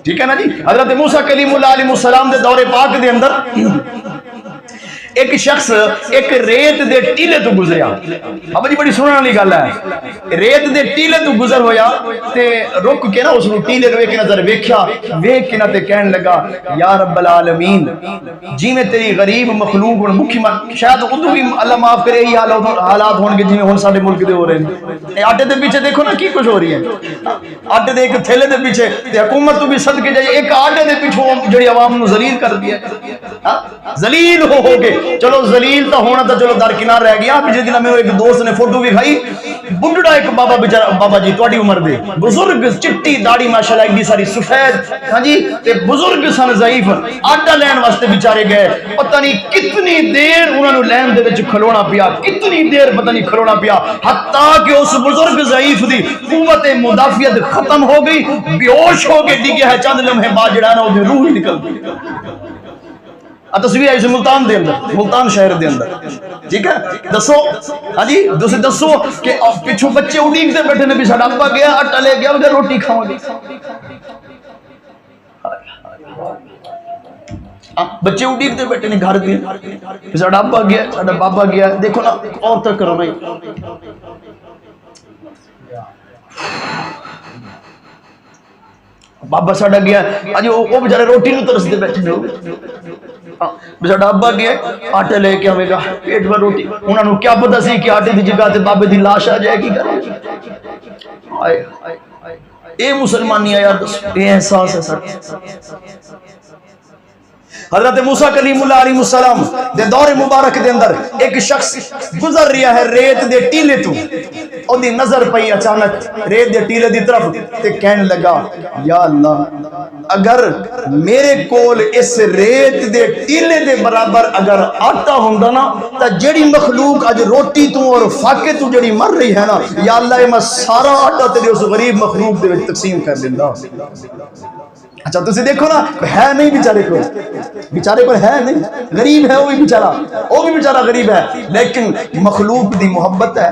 ٹھیک ہے نا جی. حضرت موسیٰ کلیم اللہ علیہ السلام دے دور پاک دے اندر ایک شخص ایک ریت دے ٹیلے تو گزریا. اب جی بڑی سننے والی گل ہے. ریت دے ٹیلے تو گزر ہویا تے رک کے نا اس نو ٹیلے نو ایک نظر ویکھیا, ویکھ کے نا تے کہن لگا یا رب العالمین جی میں تیری غریب مخلوق ہن مکھی شاید ادو بھی اللہ معاف کرے یہی حالات ہون گے جویں ہن ساڈے ملک دے ہو رہے ہیں. آٹے دے پیچھے دیکھو نا کی کچھ ہو رہی ہے. آٹے دے ایک تھیلے دے پیچھے تے حکومت تو بھی صدقے جائے ایک آٹے دے پیچھے جڑی عوام نو ذلیل کر دیا, ذلیل ہو کے. چلو ذلیل تو ہونا تو چلو درکنار رہ گیا. پچھلے دن میں ایک دوست نے فوٹو بھی کھائی, بڈھڑا ایک بابا بیچارہ, بابا جی تہاڈی عمر دے بزرگ, چٹی داڑھی ماشاءاللہ ایڈی ساری سفید, ہاں جی, تے بزرگ سن ضعیف, آٹا لین واسطے بیچارے گئے. پتہ نہیں کتنی دیر انہاں نو لین دے وچ کھلونا پیا, کتنی دیر پتہ نہیں کھلونا پیا, حتیٰ کہ اس بزرگ ضعیف دی قوت مدافعت ختم ہو گئی, بے ہوش ہو کے ڈگیا ہے. چند لمحے بعد جڑا نا او دی روح ہی نکل گئی. تصویر ہے ملتان دے اندر, ملتان شہر دے اندر. ٹھیک ہے, دسو ہاں جی, دسو کہ پچھو بچے اڑیکتے بیٹھے نے بھی ساڈا ابا گیا آٹا لے گیا بغیر روٹی کھاؤں گے. بچے اڑیکتے بیٹھے نے گھر دے, ساڈا ابا گیا ساڈا بابا گیا. دیکھو نا اور تک کرو نہیں, بابا ساڈا گیا اج وہ بیچارے روٹی نو ترستے بیٹھے ہو. ساڈا ابا گیا آٹے لے کے آئے گا پیٹ پر روٹی. انہوں نے کیا پتا سی کہ آٹے دی جگہ تے بابے دی لاش آ جائے گی. اے مسلمانی ہے یار, یہ احساس ہے سر. حضرت موسیٰ کلیم اللہ علیہ السلام دے دور مبارک دے اندر ایک شخص گزر رہا ہے ریت دے ٹیلے تو. او دی نظر پئی اچانک ریت دے ٹیلے دی طرف تے کہن لگا یا اللہ اگر میرے کول اس ریت دے ٹیلے دے برابر اگر آٹا ہوندا نا تا جڑی مخلوق اج روٹی تو اور فاقے تو جڑی مر رہی ہے نا, یا اللہ میں سارا آٹا تیرے اس غریب مخلوق دے وچ تقسیم کر دیندا. اچھا تسی دیکھو نا ہے نہیں بیچارے کو, بیچارے پر ہے نہیں, غریب ہے وہ بھی بیچارہ غریب ہے, لیکن مخلوق دی محبت ہے,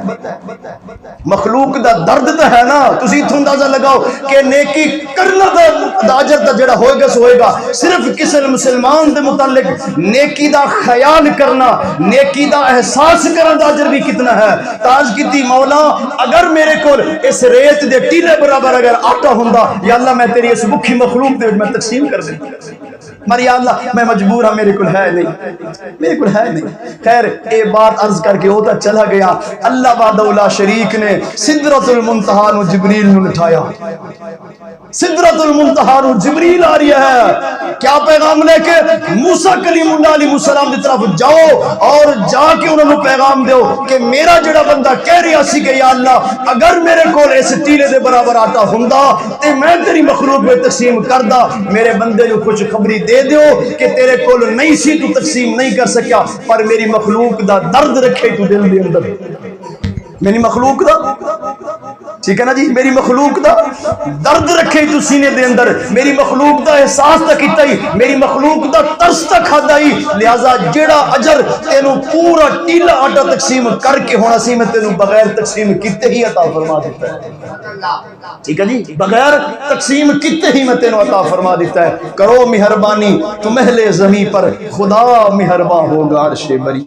مخلوق دا درد تو ہے نا. تسی اتھوں اندازہ لگاؤ کہ نیکی کرنا دا اجر تا جڑا ہوئے گا سو ہوئے گا. صرف کسی مسلمان دے متعلق نیکی دا خیال کرنا, نیکی دا احساس کرنا دا اجر بھی کتنا ہے. تاج کیتی مولا اگر میرے کول اس ریت دے ٹیلے برابر اگر آٹا ہوندا, یا اللہ میں تیری اس بکھی مخلوق دے میں تقسیم کر دیں. مری اللہ میں مجبور ہاں, میرے کل ہے نہیں, میرے کل ہے نہیں. خیر اے بات عرض کر کے ہوتا چلا گیا. اللہ وحدہ لا شریک نے سدرۃ المنتہا نو جبریل نو اٹھایا. سدرۃ المنتہا نو جبریل آ رہی ہے, کیا پیغام لے کے موسیٰ کلیم اللہ علیہ السلام دی طرف جاؤ اور جا کے انہوں نے پیغام دیو کہ میرا جڑا بندہ کہہ رہا سی کہ یا اللہ اگر میرے کول اس ٹیلے دے برابر آٹا ہوندا تے میں تیری مخلوق میں تقسیم کردا. میرے بندے جو کچھ خبری دے دیو کہ تیرے کول نہیں سی تو تقسیم نہیں کر سکیا, پر میری مخلوق دا درد رکھے تو دل دے اندر, میری مخلوق دا, ٹھیک ہے نا جی, میری مخلوق دا درد رکھے تو سینے دے اندر, میری مخلوق دا احساس تا کیتا ہی, میری مخلوق دا ترس تا کھادا ہی. لہذا جیڑا اجر تینوں پورا ٹیلا آٹا تقسیم کر کے ہونا سی میں تینوں بغیر تقسیم کیتے ہی عطا فرما دیتا ہے. ٹھیک ہے جی, بغیر تقسیم کیتے ہی میں تینوں عطا فرما دیتا ہے. کرو مہربانی تم اہل زمین پر, خدا مہربان ہوگا عرش بری.